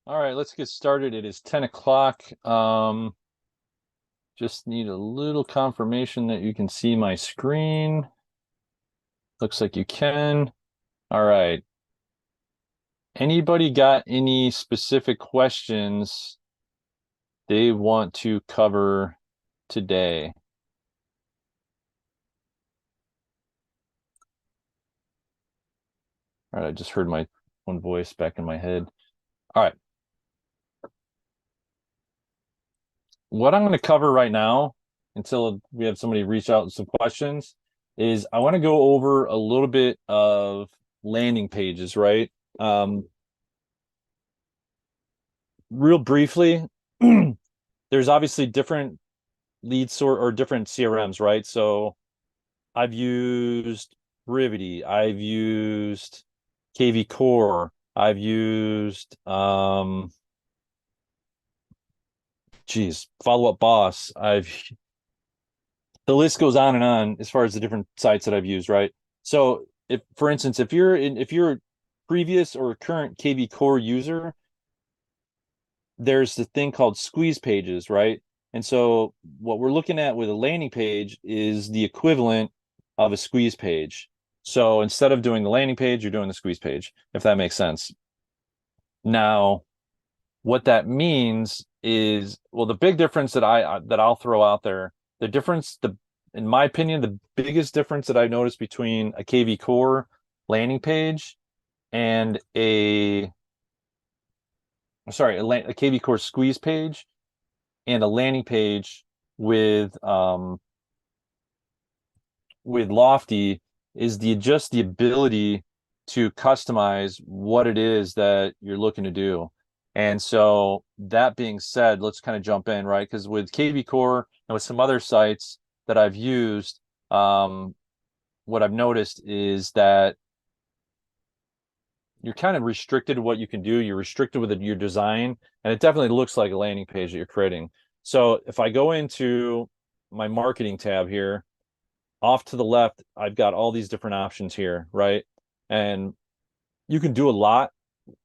All right, let's get started. It is 10 o'clock. Just need a little confirmation that you can see my screen. Looks like you can. All right. Anybody got any specific questions they want to cover today? All right, I just heard my own voice back in my head. All right. What I'm going to cover right now, until we have somebody reach out with some questions, is I want to go over a little bit of landing pages, right? Real briefly, there's obviously different lead sort or different CRMs, right? So I've used Brivity, I've used KV Core, I've used Follow Up Boss. The list goes on and on as far as the different sites that I've used, right? So if, for instance, if you're a previous or current KV Core user, there's the thing called squeeze pages, right? And so what we're looking at with a landing page is the equivalent of a squeeze page. So instead of doing the landing page, you're doing the squeeze page, if that makes sense. Now, what that means is, well, the big difference that I'll throw out there, in my opinion, the biggest difference that I've noticed between a KV Core landing page and a KV Core squeeze page and a landing page with Lofty is the ability to customize what it is that you're looking to do. And so that being said, let's kind of jump in, right? Because with KV Core and with some other sites that I've used, what I've noticed is that you're kind of restricted to what you can do. You're restricted with your design, and it definitely looks like a landing page that you're creating. So if I go into my marketing tab here, off to the left, I've got all these different options here, right? And you can do a lot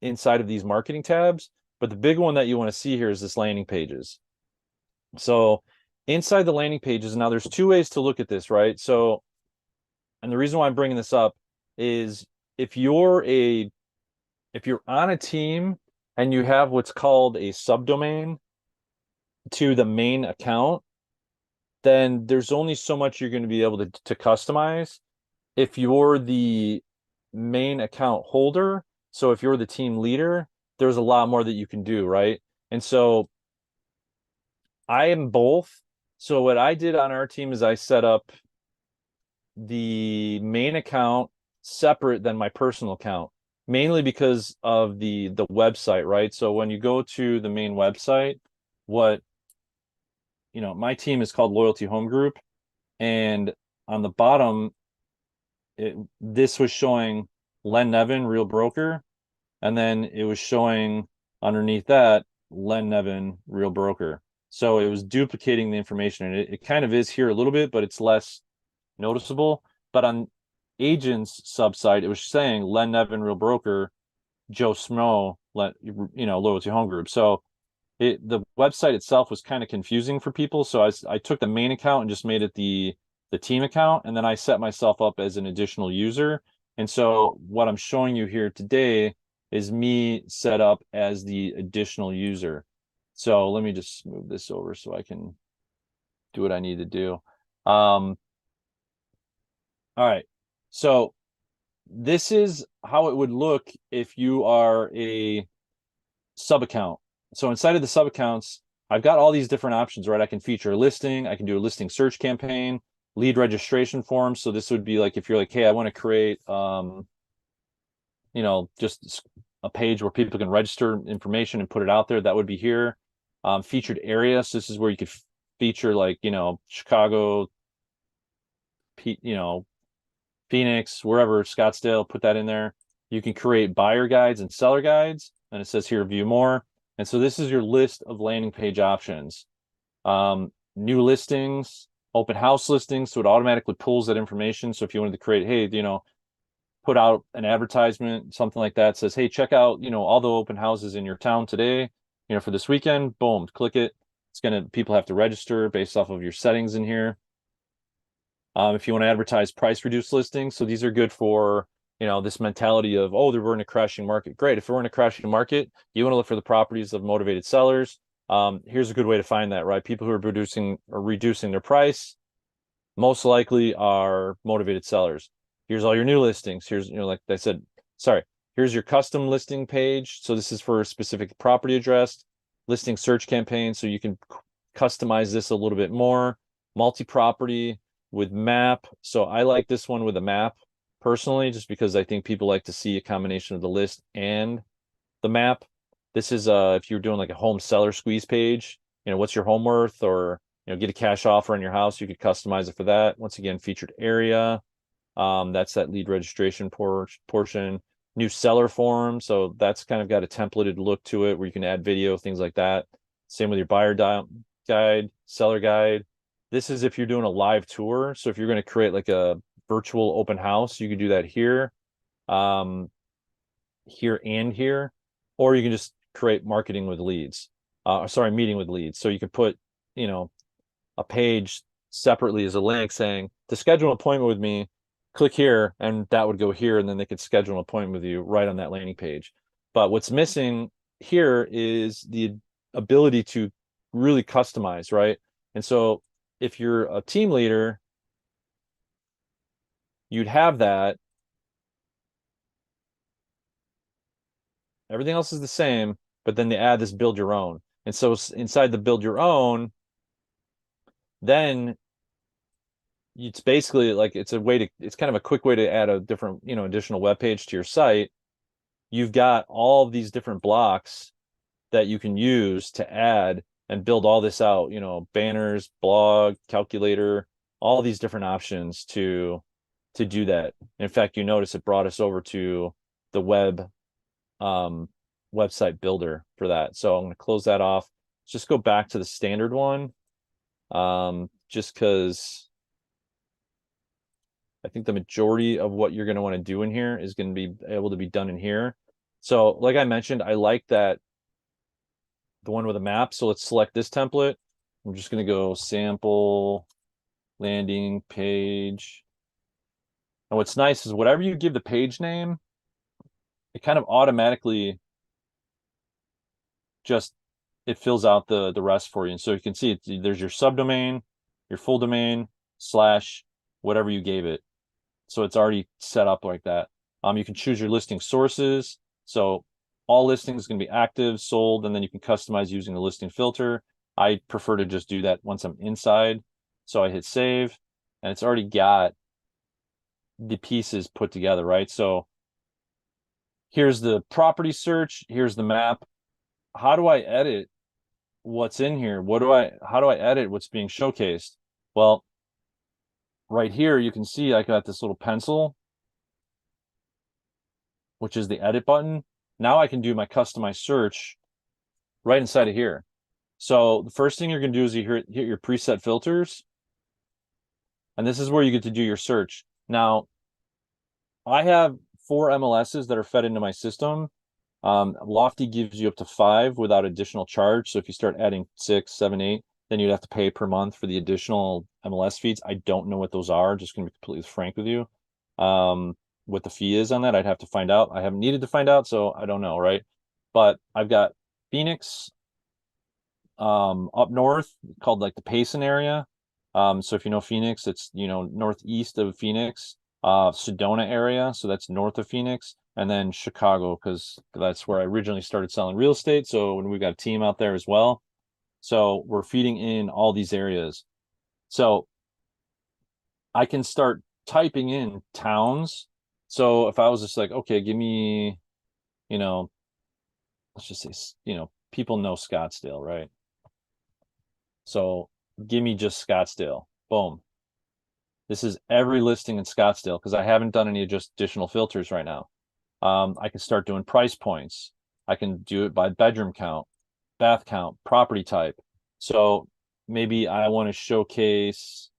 inside of these marketing tabs, but the big one that you want to see here is this landing pages. So inside the landing pages, now there's two ways to look at this, right? So, and the reason why I'm bringing this up is if you're a if you're on a team and you have what's called a subdomain to the main account, then there's only so much you're going to be able to customize. If you're the main account holder, so if you're the team leader, there's a lot more that you can do, right? And so I am both. So what I did on our team is I set up the main account separate than my personal account, mainly because of the website, right? So when you go to the main website, what my team is called Loyalty Home Group, and on the bottom, this was showing Len Nevin, Real Broker, and then it was showing underneath that Len Nevin, Real Broker. So it was duplicating the information, and it kind of is here a little bit, but it's less noticeable. But on agents subsite, it was saying Len Nevin, Real Broker, Joe Smo, Loyalty Home Group. So the website itself was kind of confusing for people. So I took the main account and just made it the team account, and then I set myself up as an additional user. And so what I'm showing you here today is me set up as the additional user. So let me just move this over so I can do what I need to do. All right. So this is how it would look if you are a sub account. So inside of the sub accounts, I've got all these different options, right? I can feature a listing, I can do a listing search campaign, lead registration forms. So this would be like if you're like, hey, I want to create just a page where people can register information and put it out there, that would be here. Featured area. So this is where you could feature like, Chicago, Phoenix, wherever, Scottsdale, put that in there. You can create buyer guides and seller guides, and it says here, view more. And so this is your list of landing page options. New listings, open house listings, so it automatically pulls that information. So if you wanted to create, hey, put out an advertisement, something like that, says, hey, check out, all the open houses in your town today, for this weekend. Boom, click it. People have to register based off of your settings in here. If you want to advertise price reduced listings, so these are good for, this mentality of, oh, we're in a crashing market. Great. If we're in a crashing market, you want to look for the properties of motivated sellers. Here's a good way to find that, right? People who are reducing their price most likely are motivated sellers. Here's all your new listings. Here's, like I said, here's your custom listing page. So this is for a specific property address, listing search campaign. So you can customize this a little bit more. Multi-property with map. So I like this one with a map personally, just because I think people like to see a combination of the list and the map. This is if you're doing like a home seller squeeze page, what's your home worth, or get a cash offer on your house, you could customize it for that. Once again, featured area. That's that lead registration portion. New seller form. So that's kind of got a templated look to it where you can add video, things like that. Same with your buyer guide, seller guide. This is if you're doing a live tour. So if you're going to create like a virtual open house, you could do that here, here and here, or you can just create marketing with leads. Meeting with leads. So you could put, a page separately as a link saying to schedule an appointment with me, click here, and that would go here, and then they could schedule an appointment with you right on that landing page. But what's missing here is the ability to really customize, right? And so if you're a team leader, you'd have that. Everything else is the same, but then they add this build your own. And so inside the build your own, then it's basically like it's kind of a quick way to add a different, additional web page to your site. You've got all of these different blocks that you can use to add and build all this out, banners, blog, calculator, all these different options to do that. In fact, you notice it brought us over to the website builder for that. So I'm going to close that off. Just go back to the standard one. Just because I think the majority of what you're going to want to do in here is going to be able to be done in here. So like I mentioned, I like that the one with a map. So let's select this template. I'm just going to go sample landing page. And what's nice is whatever you give the page name, it kind of automatically it fills out the rest for you. And so you can see there's your subdomain, your full domain, / whatever you gave it. So it's already set up like that. You can choose your listing sources. So all listings can be active, sold, and then you can customize using the listing filter. I prefer to just do that once I'm inside. So I hit save, and it's already got the pieces put together, right? So here's the property search, here's the map. How do I edit what's in here? How do I edit what's being showcased? Well, right here, you can see I got this little pencil, which is the edit button. Now I can do my customized search right inside of here. So the first thing you're going to do is you hit your preset filters. And this is where you get to do your search. Now, I have 4 MLSs that are fed into my system. Lofty gives you up to 5 without additional charge. So if you start adding 6, 7, 8, then you'd have to pay per month for the additional MLS feeds. I don't know what those are. Just going to be completely frank with you. What the fee is on that, I'd have to find out. I haven't needed to find out, so I don't know, right? But I've got Phoenix up north called like the Payson area. So if you know Phoenix, it's northeast of Phoenix. Sedona area, so that's north of Phoenix, and then Chicago, because that's where I originally started selling real estate. So when we got a team out there as well. So we're feeding in all these areas. So I can start typing in towns. So if I was just like, okay, give me, let's just say, people know Scottsdale, right? So give me just Scottsdale. Boom. This is every listing in Scottsdale because I haven't done any just additional filters right now. I can start doing price points. I can do it by bedroom count, bath count, property type. So maybe I want to showcase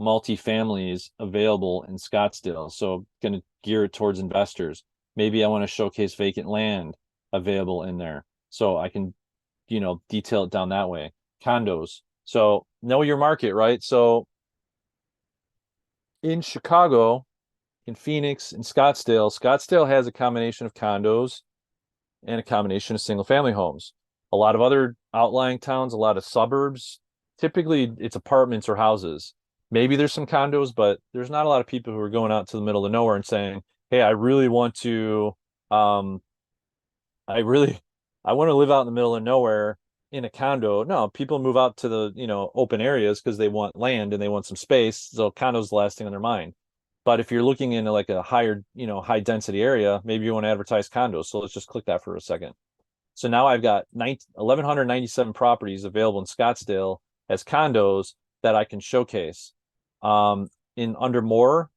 multifamilies available in Scottsdale. So going to gear it towards investors. Maybe I want to showcase vacant land available in there. So I can, detail it down that way. Condos. So know your market, right? So in Chicago, in Phoenix, in Scottsdale, Scottsdale has a combination of condos and a combination of single family homes. A lot of other outlying towns, a lot of suburbs, typically it's apartments or houses. Maybe there's some condos, but there's not a lot of people who are going out to the middle of nowhere and saying, "Hey, I really want to, um, I really, I want to live out in the middle of nowhere in a condo." No, people move out to the, open areas because they want land and they want some space. So condos the last thing on their mind. But if you're looking into like a higher, high density area, maybe you want to advertise condos. So let's just click that for a second. So now I've got 1,197 properties available in Scottsdale as condos that I can showcase. In under more,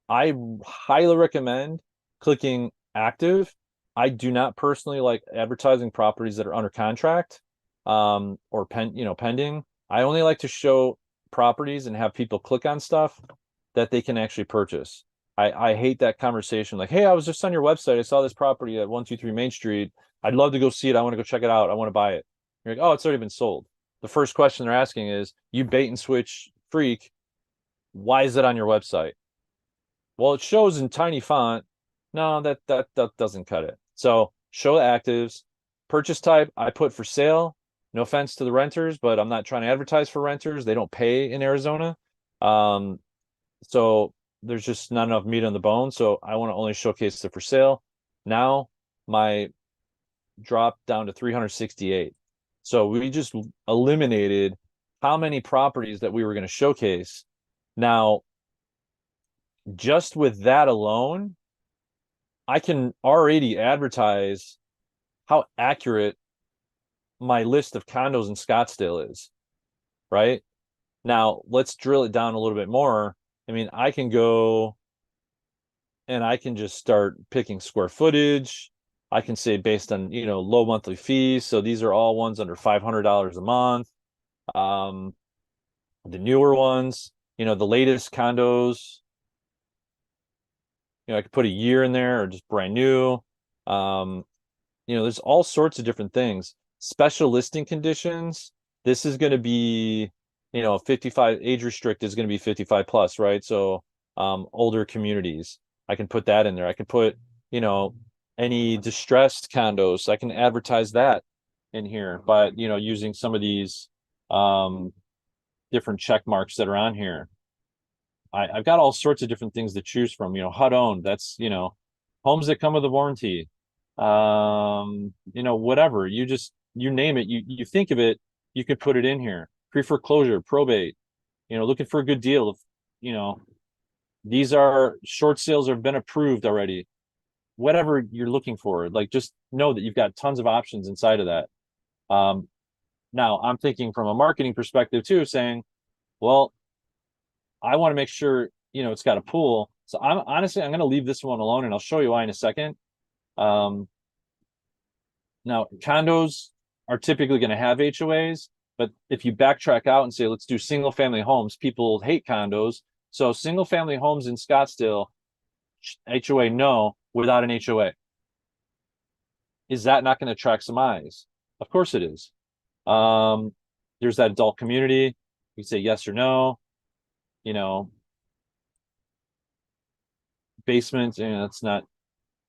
I highly recommend clicking active. I do not personally like advertising properties that are under contract, or pending. I only like to show properties and have people click on stuff that they can actually purchase. I hate that conversation. Like, hey, I was just on your website. I saw this property at 123 Main Street. I'd love to go see it. I want to go check it out. I want to buy it. You're like, oh, it's already been sold. The first question they're asking is, you bait and switch freak, why is it on your website? Well, it shows in tiny font. No, that doesn't cut it. So show actives, purchase type, I put for sale. No offense to the renters, but I'm not trying to advertise for renters. They don't pay in Arizona. So there's just not enough meat on the bone. So I want to only showcase the for sale. Now my drop down to 368. So we just eliminated how many properties that we were going to showcase. Now, just with that alone, I can already advertise how accurate my list of condos in Scottsdale is, right? Now, let's drill it down a little bit more. I mean, I can go and I can just start picking square footage. I can say based on, low monthly fees. So these are all ones under $500 a month. The newer ones, the latest condos, I could put a year in there or just brand new. There's all sorts of different things. Special listing conditions. This is going to be, 55 age restrict is going to be 55 plus, right? So, older communities, I can put that in there. I can put, any distressed condos. I can advertise that in here, but, using some of these, different check marks that are on here. I've got all sorts of different things to choose from. HUD owned, that's, homes that come with a warranty. Whatever. You name it, you think of it, you could put it in here. Pre-foreclosure, probate, looking for a good deal. You know, these are short sales have been approved already. Whatever you're looking for, like just know that you've got tons of options inside of that. Now I'm thinking from a marketing perspective too, saying, well, I want to make sure, it's got a pool. So I'm going to leave this one alone and I'll show you why in a second. Now condos are typically going to have HOAs, but if you backtrack out and say, let's do single family homes, people hate condos. So single family homes in Scottsdale, HOA, no, without an HOA. Is that not going to attract some eyes? Of course it is. There's that adult community. You say yes or no, basement, it's not. I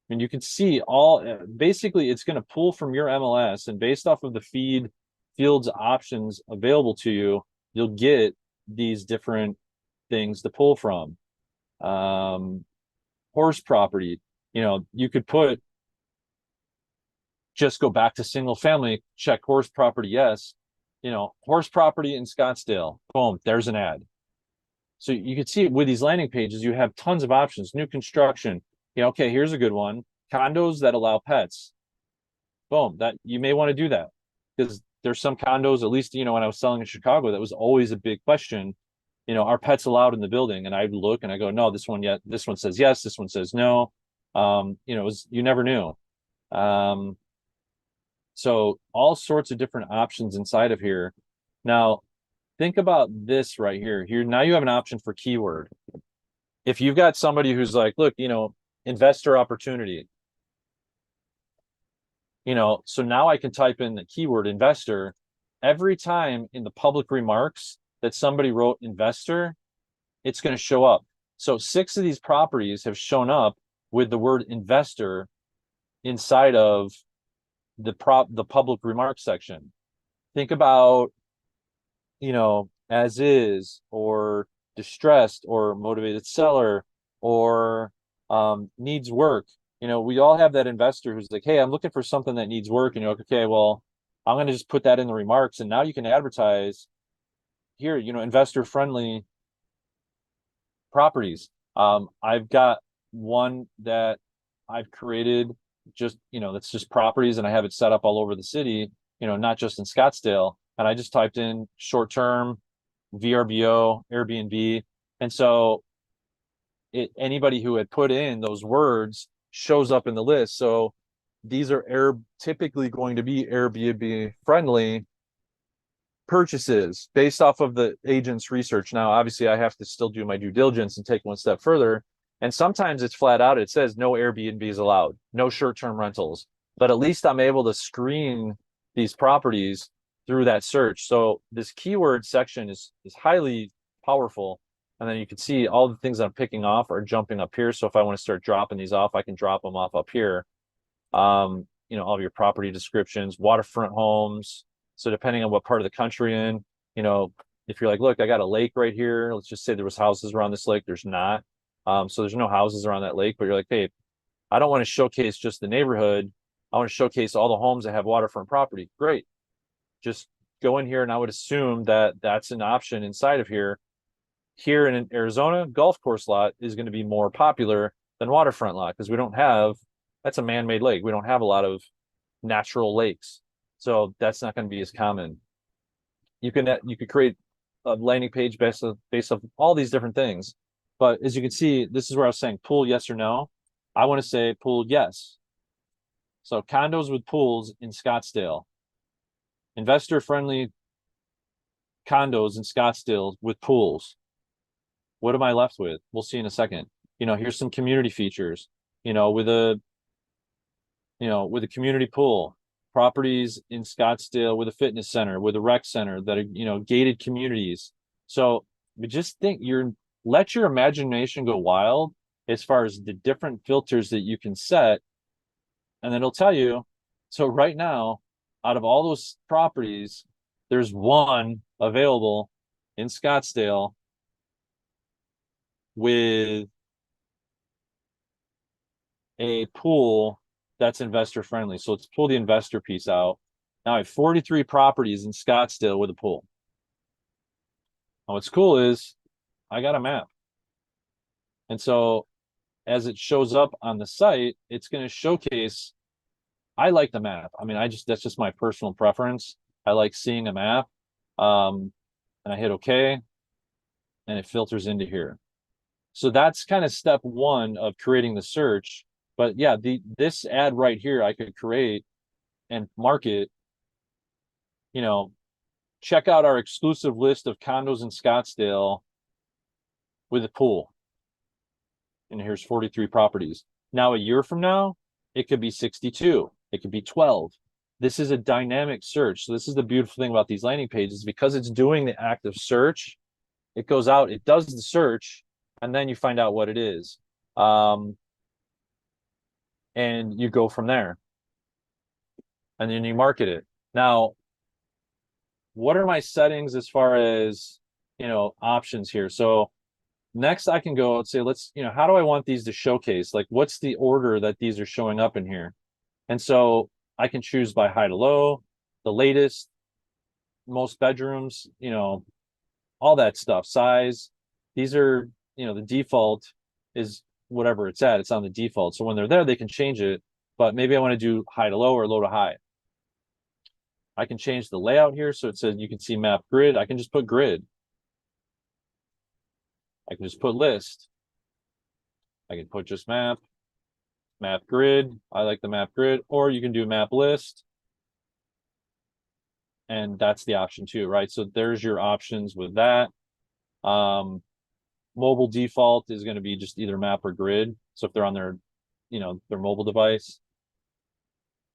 mean, you can see basically it's going to pull from your MLS, and based off of the fields options available to you, you'll get these different things to pull from. Horse property, you could just go back to single family, check horse property, yes. Horse property in Scottsdale, boom, there's an ad. So you can see with these landing pages, you have tons of options. New construction, okay, here's a good one. Condos that allow pets. Boom, that you may want to do that because there's some condos, at least, when I was selling in Chicago, that was always a big question. Are pets allowed in the building? And I look and I go, no, this one says yes, this one says no. You never knew. So all sorts of different options inside of here. Now, think about this right here. Here, now you have an option for keyword. If you've got somebody who's like, look, investor opportunity, so now I can type in the keyword investor. Every time in the public remarks that somebody wrote investor, it's going to show up. So 6 of these properties have shown up with the word investor inside of the public remarks section. Think about, as is, or distressed, or motivated seller, or needs work. We all have that investor who's like, hey, I'm looking for something that needs work. And you're like, okay, well, I'm going to just put that in the remarks. And now you can advertise here, investor friendly properties. I've got one that I've created that's just properties, and I have it set up all over the city, not just in Scottsdale. And I just typed in short-term, VRBO, Airbnb. And so anybody who had put in those words shows up in the list. So these are typically going to be Airbnb friendly purchases based off of the agent's research. Now, obviously, I have to still do my due diligence and take one step further. And sometimes it's flat out. It says no Airbnbs allowed, no short-term rentals. But at least I'm able to screen these properties through that search. So this keyword section is highly powerful. And then you can see all the things I'm picking off are jumping up here. So if I want to start dropping these off, I can drop them off up here. All of your property descriptions, waterfront homes. So depending on what part of the country in, if you're like, look, I got a lake right here. Let's just say there was houses around this lake. There's not. So there's no houses around that lake, but you're like, hey, I don't want to showcase just the neighborhood. I want to showcase all the homes that have waterfront property. Great. Just go in here, and I would assume that that's an option inside of here. Here in Arizona, golf course lot is going to be more popular than waterfront lot because that's a man-made lake. We don't have a lot of natural lakes. So that's not going to be as common. You could create a landing page based off all these different things. But as you can see, this is where I was saying pool, yes or no. I want to say pool, yes. So condos with pools in Scottsdale. Investor-friendly condos in Scottsdale with pools. What am I left with? We'll see in a second. Here's some community features, with a community pool, properties in Scottsdale with a fitness center, with a rec center that are, gated communities. So just let your imagination go wild as far as the different filters that you can set. And then it'll tell you, so right now, out of all those properties, there's one available in Scottsdale with a pool that's investor friendly. So let's pull the investor piece out. Now I have 43 properties in Scottsdale with a pool. Now what's cool is I got a map. And so as it shows up on the site, it's going to showcase. I like the map. I mean, that's just my personal preference. I like seeing a map. And I hit OK, and it filters into here. So that's kind of step one of creating the search. But yeah, this ad right here, I could create and market, check out our exclusive list of condos in Scottsdale with a pool. And here's 43 properties. Now, a year from now, it could be 62. It could be 12. This is a dynamic search. So this is the beautiful thing about these landing pages, because it's doing the active search. It goes out, it does the search, and then you find out what it is. And you go from there. And then you market it. Now, what are my settings as far as, options here? So next I can go and say, how do I want these to showcase? Like, what's the order that these are showing up in here? And so I can choose by high to low, the latest, most bedrooms, all that stuff, size. These are, the default is whatever it's at. It's on the default. So when they're there, they can change it. But maybe I want to do high to low or low to high. I can change the layout here. So it says you can see map grid. I can just put grid. I can just put list. I can put just map grid. I like the map grid, or you can do map list. and that's the option too, right? So there's your options with that. Mobile default is going to be just either map or grid. So if they're on their, their mobile device.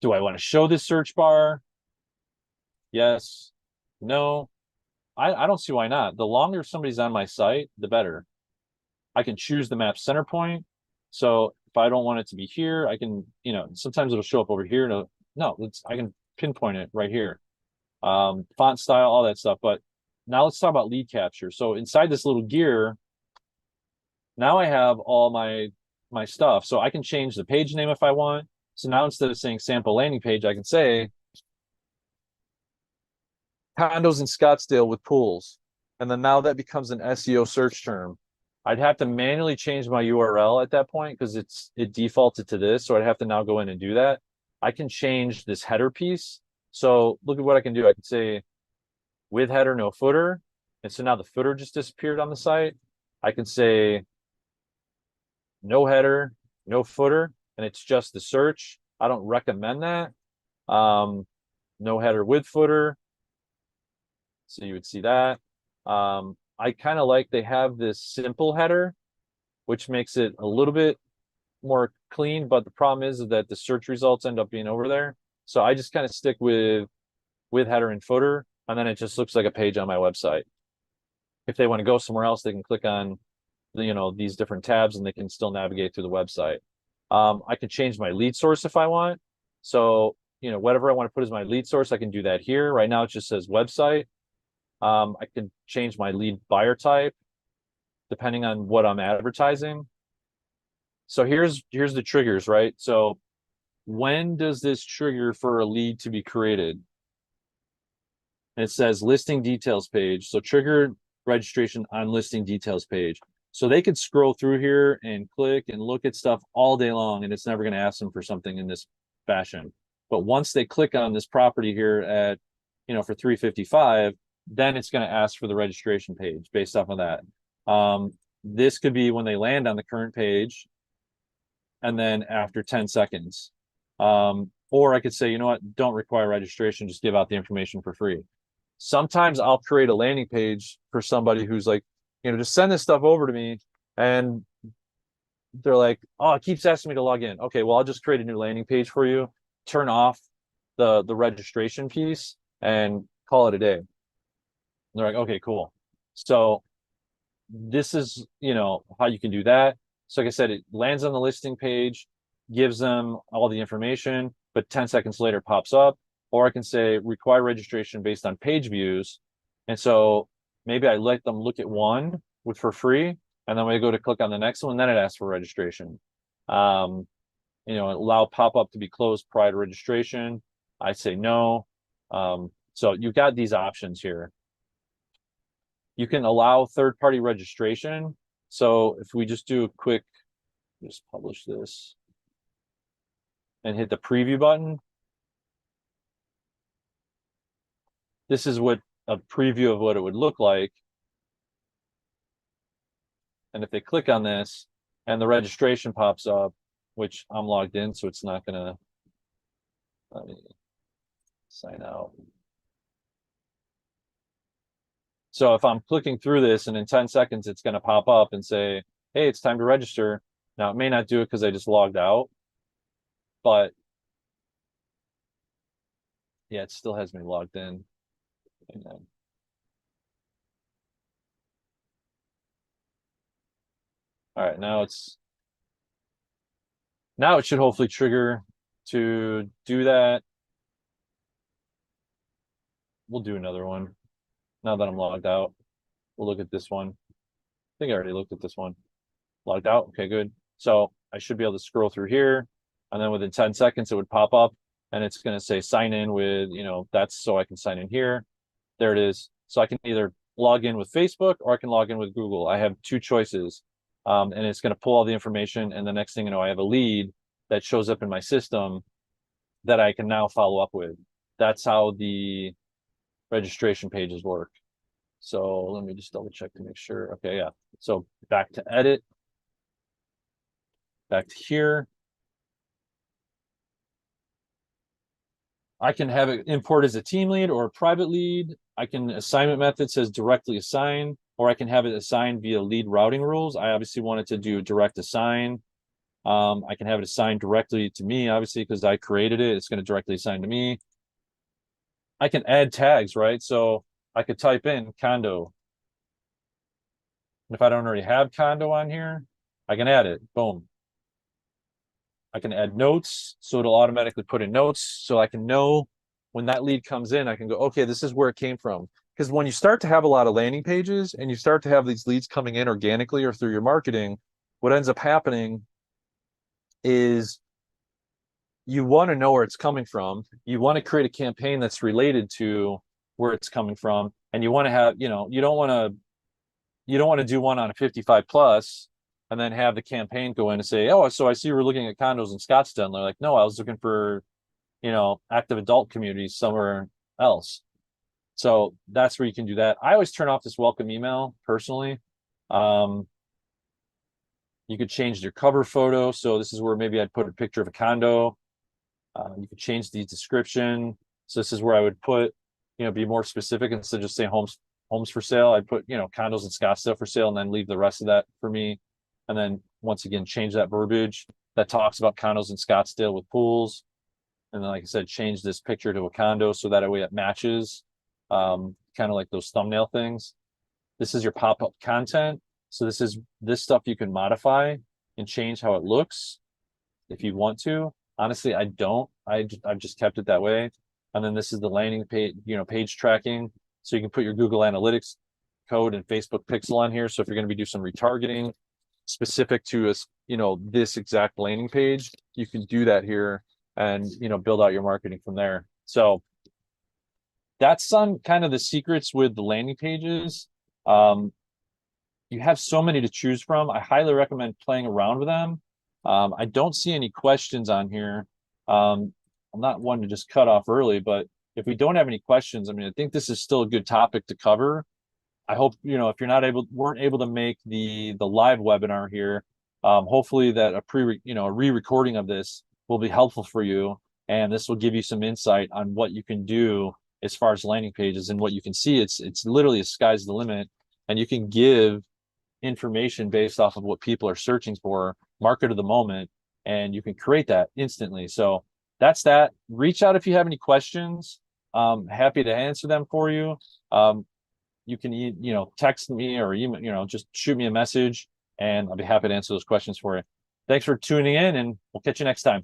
Do I want to show this search bar? Yes. No. I don't see why not. The longer somebody's on my site, the better. I can choose the map center point. So if I don't want it to be here, I can, sometimes it'll show up over here. I can pinpoint it right here. Font style, all that stuff. But now let's talk about lead capture. So inside this little gear, now I have all my stuff. So I can change the page name if I want. So now instead of saying sample landing page, I can say condos in Scottsdale with pools. And then now that becomes an SEO search term. I'd have to manually change my URL at that point because it defaulted to this. So I'd have to now go in and do that. I can change this header piece. So look at what I can do. I can say with header, no footer. And so now the footer just disappeared on the site. I can say no header, no footer, and it's just the search. I don't recommend that. No header with footer. So you would see that. I kind of like they have this simple header, which makes it a little bit more clean, but the problem is that the search results end up being over there. So I just kind of stick with header and footer, and then it just looks like a page on my website. If they want to go somewhere else, they can click on these different tabs and they can still navigate through the website. I can change my lead source if I want. So, whatever I want to put as my lead source, I can do that here. Right now it just says website. I can change my lead buyer type depending on what I'm advertising. So here's the triggers, right? So when does this trigger for a lead to be created? And it says listing details page. So trigger registration on listing details page. So they could scroll through here and click and look at stuff all day long, and it's never going to ask them for something in this fashion. But once they click on this property here at, for $355, then it's going to ask for the registration page based off of that. This could be when they land on the current page and then after 10 seconds. Or I could say, you know what, don't require registration, just give out the information for free. Sometimes I'll create a landing page for somebody who's like, just send this stuff over to me. And they're like, oh, it keeps asking me to log in. Okay, well, I'll just create a new landing page for you, turn off the registration piece and call it a day. And they're like, okay, cool. So this is, how you can do that. So like I said, it lands on the listing page, gives them all the information, but 10 seconds later pops up. Or I can say require registration based on page views. And so maybe I let them look at one for free, and then when I go to click on the next one, then it asks for registration. Allow pop-up to be closed prior to registration. I say no. So you've got these options here. You can allow third-party registration. So if we just do a quick, just publish this and hit the preview button. This is what a preview of what it would look like. And if they click on this and the registration pops up, which I'm logged in, so it's not gonna, let me sign out. So if I'm clicking through this and in 10 seconds, it's gonna pop up and say, hey, it's time to register. Now it may not do it because I just logged out, but yeah, it still has me logged in. And then, all right, now it should hopefully trigger to do that. We'll do another one. Now that I'm logged out, we'll look at this one. I think I already looked at this one. Logged out. Okay, good. So I should be able to scroll through here, and then within 10 seconds, it would pop up and it's going to say sign in with, that's so I can sign in here. There it is. So I can either log in with Facebook or I can log in with Google. I have two choices. And it's going to pull all the information. And the next thing you know, I have a lead that shows up in my system that I can now follow up with. That's how the registration pages work. So let me just double check to make sure. Okay, yeah. So back to edit, back to here. I can have it import as a team lead or a private lead. I can assignment method says directly assign, or I can have it assigned via lead routing rules. I obviously wanted to do direct assign. I can have it assigned directly to me, obviously, because I created it. It's going to directly assign to me. I can add tags, right? So I could type in condo. And if I don't already have condo on here, I can add it. Boom. I can add notes, so it'll automatically put in notes, so I can know when that lead comes in, I can go, okay, this is where it came from. Because when you start to have a lot of landing pages and you start to have these leads coming in organically or through your marketing, what ends up happening is you want to know where it's coming from. You want to create a campaign that's related to where it's coming from. And you want to have, you don't want to do one on a 55 plus and then have the campaign go in and say, oh, so I see we're looking at condos in Scottsdale. And they're like, no, I was looking for, active adult communities somewhere else. So that's where you can do that. I always turn off this welcome email personally. You could change your cover photo. So this is where maybe I'd put a picture of a condo. You could change the description. So this is where I would put, be more specific instead of just saying homes for sale. I'd put, condos in Scottsdale for sale and then leave the rest of that for me. And then once again, change that verbiage that talks about condos in Scottsdale with pools. And then, like I said, change this picture to a condo so that way it matches, kind of like those thumbnail things. This is your pop-up content. So this stuff you can modify and change how it looks if you want to. Honestly, I don't. I've just kept it that way. And then this is the landing page, page tracking. So you can put your Google Analytics code and Facebook pixel on here. So if you're going to be doing some retargeting specific to this exact landing page, you can do that here and build out your marketing from there. So that's some kind of the secrets with the landing pages. You have so many to choose from. I highly recommend playing around with them. I don't see any questions on here. I'm not one to just cut off early, but if we don't have any questions, I mean, I think this is still a good topic to cover. I hope, if you're weren't able to make the live webinar here, hopefully that a re-recording of this will be helpful for you. And this will give you some insight on what you can do as far as landing pages and what you can see. It's literally a sky's the limit, and you can give information based off of what people are searching for, market of the moment, and you can create that instantly. So that's that. Reach out if you have any questions. Happy to answer them for you. You can text me or email, just shoot me a message and I'll be happy to answer those questions for you. Thanks for tuning in, and we'll catch you next time.